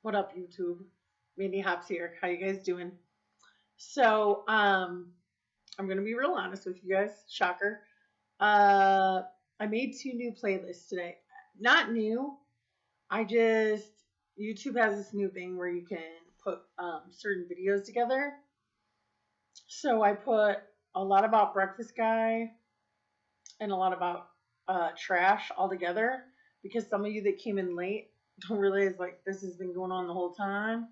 What up, YouTube? Mandy Hops here. How you guys doing? So, I'm gonna be real honest with you guys. Shocker. Uh, I made 2 new playlists today. Not new. I just YouTube has this new thing where you can put certain videos together. So I put a lot about Breakfast Guy and a lot about trash all together because some of you that came in late don't realize like this has been going on the whole time.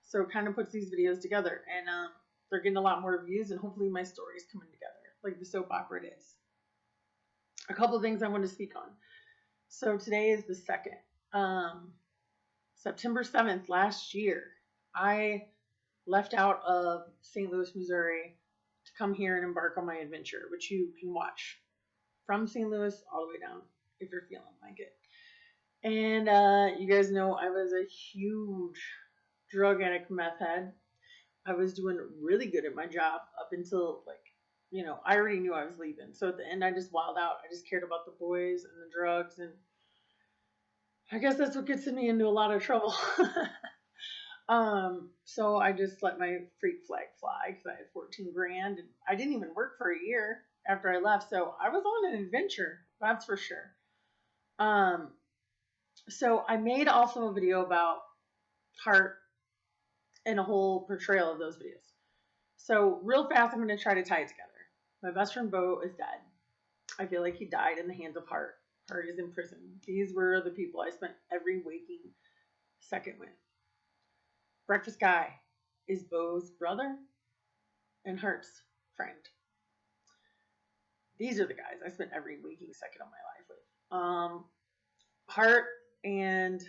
So it kind of puts these videos together, and they're getting a lot more views, and hopefully my story is coming together like the soap opera it is. A couple of things I want to speak on. So today is the 2nd. September 7th last year, I left out of St. Louis, Missouri to come here and embark on my adventure, which you can watch from St. Louis all the way down if you're feeling like it. And you guys know I was a huge drug addict, meth head. I was doing really good at my job up until I already knew I was leaving. So at the end, I just wilded out. I just cared about the boys and the drugs, and I guess that's what gets me into a lot of trouble. So I just let my freak flag fly because I had 14 grand, and I didn't even work for a year after I left. So I was on an adventure, that's for sure. So I made also a video about heart and a whole portrayal of those videos. So real fast, I'm going to try to tie it together. My best friend Bo is dead. I feel like he died in the hands of Hart. Hart is in prison. These were the people I spent every waking second with. Breakfast Guy is Bo's brother and Hart's friend. These are the guys I spent every waking second of my life with. Hart and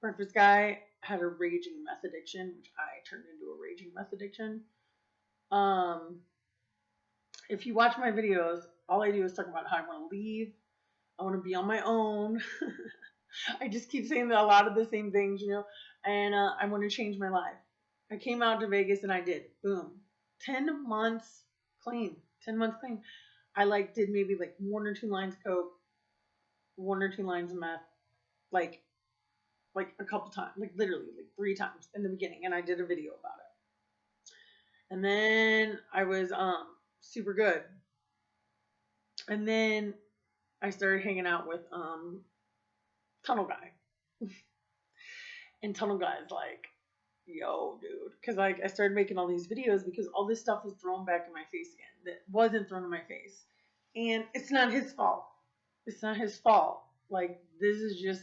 Breakfast Guy had a raging meth addiction, which I turned into a raging meth addiction. If you watch my videos, all I do is talk about how I want to leave. I want to be on my own. I just keep saying a lot of the same things, and I want to change my life. I came out to Vegas and I did. Boom. 10 months clean. 10 months clean. I did maybe 1 or 2 lines of coke, 1 or 2 lines of meth, like a couple times, literally 3 times in the beginning, and I did a video about it. And then I was super good. And then I started hanging out with Tunnel Guy. And Tunnel Guy is like, yo, dude. Because I started making all these videos because all this stuff was thrown back in my face again that wasn't thrown in my face. And it's not his fault. It's not his fault. This is just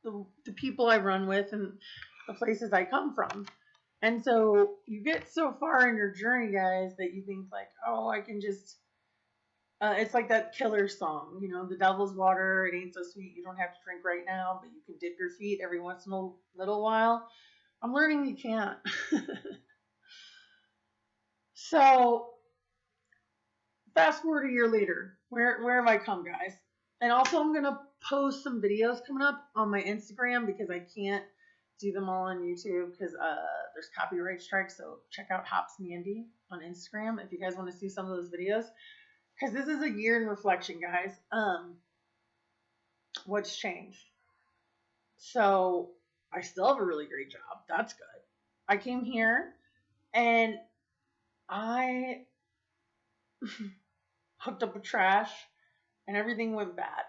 the people I run with and the places I come from. And so you get so far in your journey, guys, that you think oh, I can just, it's like that Killer song, the devil's water, it ain't so sweet, you don't have to drink right now, but you can dip your feet every once in a little while. I'm learning you can't. So fast forward a year later, where have I come, guys? And also I'm going to post some videos coming up on my Instagram because I can't do them all on YouTube because there's copyright strikes. So check out Hops Mandy on Instagram if you guys want to see some of those videos. Because this is a year in reflection, guys. What's changed? So I still have a really great job. That's good. I came here and I hooked up with trash and everything went bad.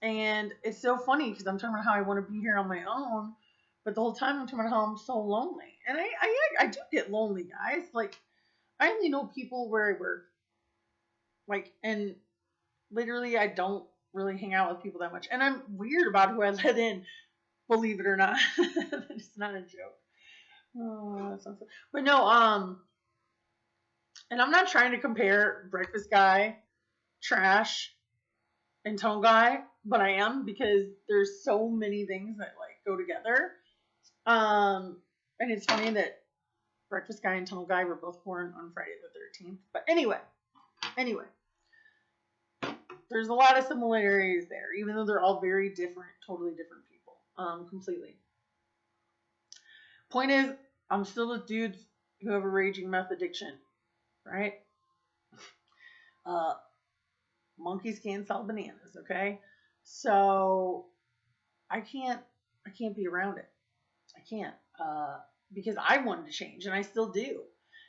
And it's so funny because I'm talking about how I want to be here on my own, but the whole time I'm talking about how I'm so lonely. And I do get lonely, guys. I only know people where I work. And literally I don't really hang out with people that much. And I'm weird about who I let in, believe it or not. It's not a joke. Oh, that sounds so. But no, and I'm not trying to compare Breakfast Guy, Trash, and Tone Guy, but I am because there's so many things that go together. And it's funny that Breakfast Guy and Tunnel Guy were both born on Friday the 13th. But anyway, there's a lot of similarities there, even though they're all very different, totally different people, completely. Point is, I'm still with dudes who have a raging meth addiction, right? Monkeys can't sell bananas, okay? So I can't be around it. I can't, because I wanted to change and I still do.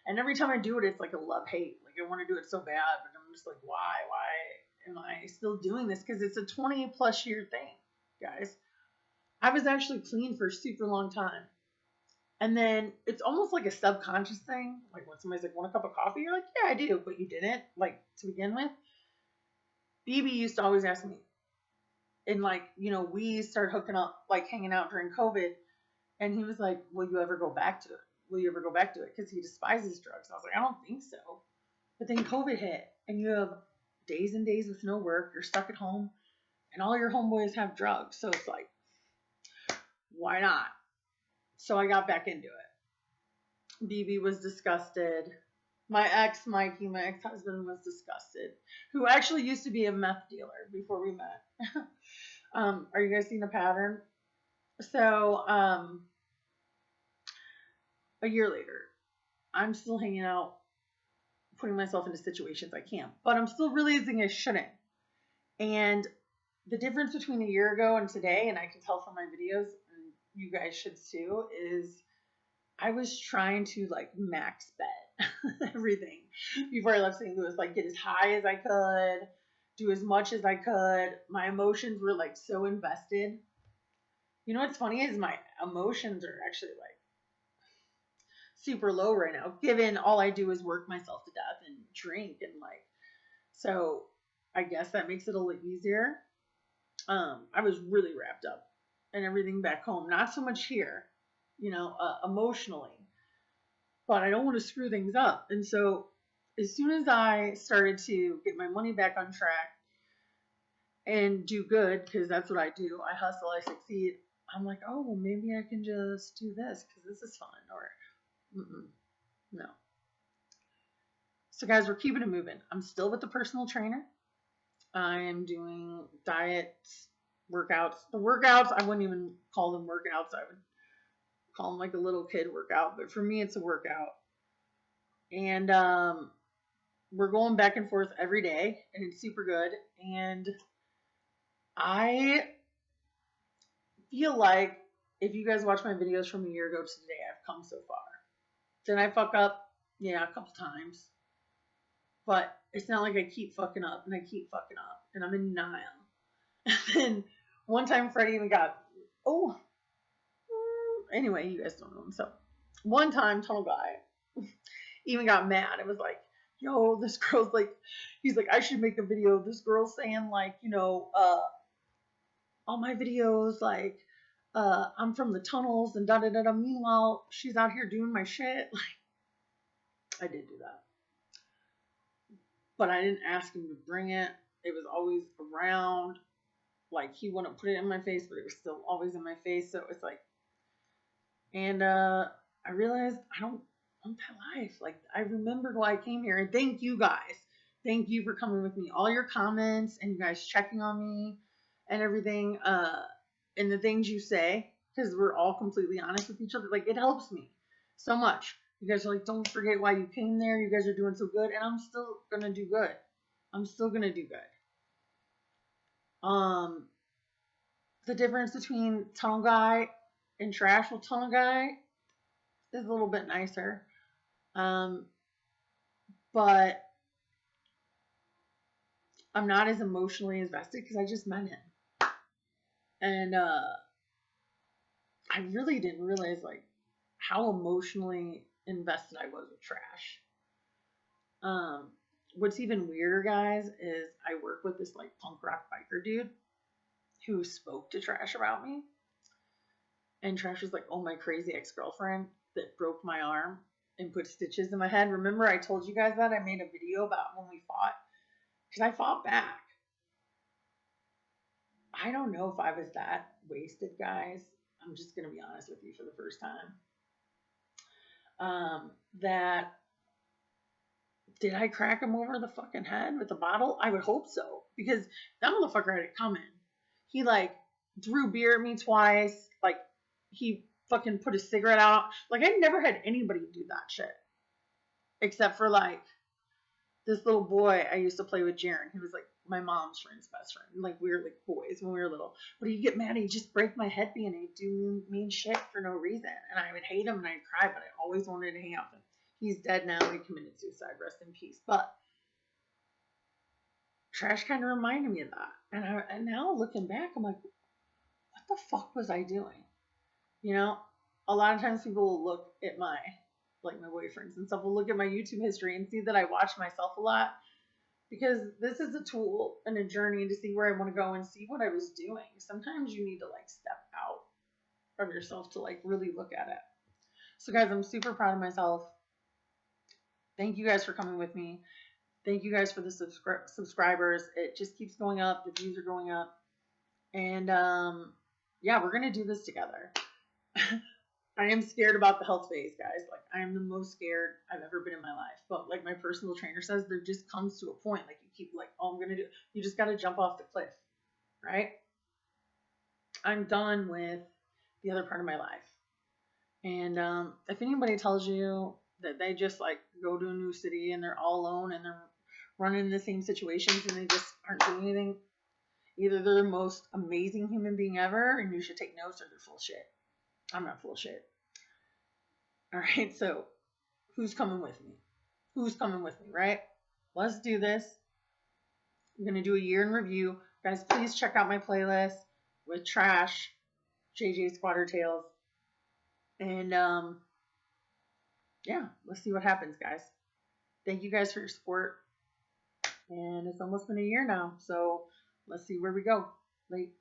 And every time I do it, it's like a love hate. Like I want to do it so bad, but I'm just like, why? Why am I still doing this? Because it's a 20 plus year thing, guys. I was actually clean for a super long time. And then it's almost like a subconscious thing. Like when somebody's like, want a cup of coffee? You're like, yeah, I do, but you didn't, like to begin with. BB used to always ask me, and like, we started hooking up, like hanging out during COVID. And he was like, will you ever go back to it? Will you ever go back to it? Because he despises drugs. I was like, I don't think so. But then COVID hit, and you have days and days with no work. You're stuck at home, and all your homeboys have drugs. So it's like, why not? So I got back into it. BB was disgusted. My ex, Mikey, my ex-husband, was disgusted, who actually used to be a meth dealer before we met. Are you guys seeing a pattern? So, a year later, I'm still hanging out, putting myself into situations I can't, but I'm still realizing I shouldn't. And the difference between a year ago and today, and I can tell from my videos, and you guys should too, is I was trying to like max bet everything before I left St. Louis, like get as high as I could, do as much as I could. My emotions were like so invested. You know what's funny is my emotions are actually like super low right now, given all I do is work myself to death and drink and like, so I guess that makes it a little easier. I was really wrapped up and everything back home, not so much here, emotionally, but I don't want to screw things up. And so as soon as I started to get my money back on track and do good, because that's what I do, I hustle, I succeed. I'm like, oh, well, maybe I can just do this because this is fun, or no. So, guys, we're keeping it moving. I'm still with the personal trainer. I am doing diets, workouts. The workouts, I wouldn't even call them workouts. I would call them like a little kid workout. But for me, it's a workout. And we're going back and forth every day, and it's super good. And I feel like if you guys watch my videos from a year ago to today, I've come so far. Did I fuck up? Yeah, a couple times. But it's not like I keep fucking up and I keep fucking up and I'm in denial. And one time Freddie even got, anyway, you guys don't know him. So one time Tunnel Guy even got mad. It was like, yo, this girl's like, he's like, I should make a video of this girl saying like, all my videos, like, I'm from the tunnels and da da da da. Meanwhile, she's out here doing my shit. Like, I did do that. But I didn't ask him to bring it. It was always around. Like, he wouldn't put it in my face, but it was still always in my face. So it's like, and I realized I don't want that life. Like, I remembered why I came here. And thank you guys. Thank you for coming with me. All your comments and you guys checking on me and everything. And the things you say, because we're all completely honest with each other. Like, it helps me so much. You guys are like, don't forget why you came there. You guys are doing so good. And I'm still going to do good. I'm still going to do good. The difference between Tunnel Guy and Trash, well, Tunnel Guy is a little bit nicer. But I'm not as emotionally invested because I just met him. And I really didn't realize like how emotionally invested I was with Trash. What's even weirder, guys, is I work with this like punk rock biker dude who spoke to Trash about me. And Trash was like, oh, my crazy ex-girlfriend that broke my arm and put stitches in my head. Remember I told you guys that? I made a video about when we fought. Because I fought back. I don't know if I was that wasted, guys. I'm just going to be honest with you for the first time. That did I crack him over the fucking head with a bottle? I would hope so. Because that motherfucker had it coming. He like threw beer at me twice. Like he fucking put a cigarette out. Like I never had anybody do that shit. Except for like this little boy I used to play with, Jaren. He was like my mom's friend's best friend. Like we were like boys when we were little. But he'd get mad, he'd just break my head being he'd do mean shit for no reason. And I would hate him and I'd cry, but I always wanted to hang out with him. He's dead now, he committed suicide, rest in peace. But Trash kind of reminded me of that. And now looking back, I'm like, what the fuck was I doing? You know, a lot of times people will look at my like my boyfriends and stuff will look at my YouTube history and see that I watch myself a lot because this is a tool and a journey to see where I want to go and see what I was doing. Sometimes you need to like step out of yourself to like really look at it. So guys, I'm super proud of myself. Thank you guys for coming with me. Thank you guys for the subscribers. It just keeps going up. The views are going up. And yeah, we're going to do this together. I am scared about the health phase, guys. Like, I am the most scared I've ever been in my life. But like my personal trainer says, there just comes to a point. Like, you keep like, oh, I'm going to do, you just got to jump off the cliff, right? I'm done with the other part of my life. And if anybody tells you that they just like go to a new city and they're all alone and they're running the same situations and they just aren't doing anything, either they're the most amazing human being ever and you should take notes, or they're full of shit. I'm not full of shit. All right, so who's coming with me? Who's coming with me, right? Let's do this. I'm going to do a year in review. Guys, please check out my playlist with Trash, JJ Squatter Tales. And yeah, let's see what happens, guys. Thank you guys for your support. And it's almost been a year now, so let's see where we go. Like,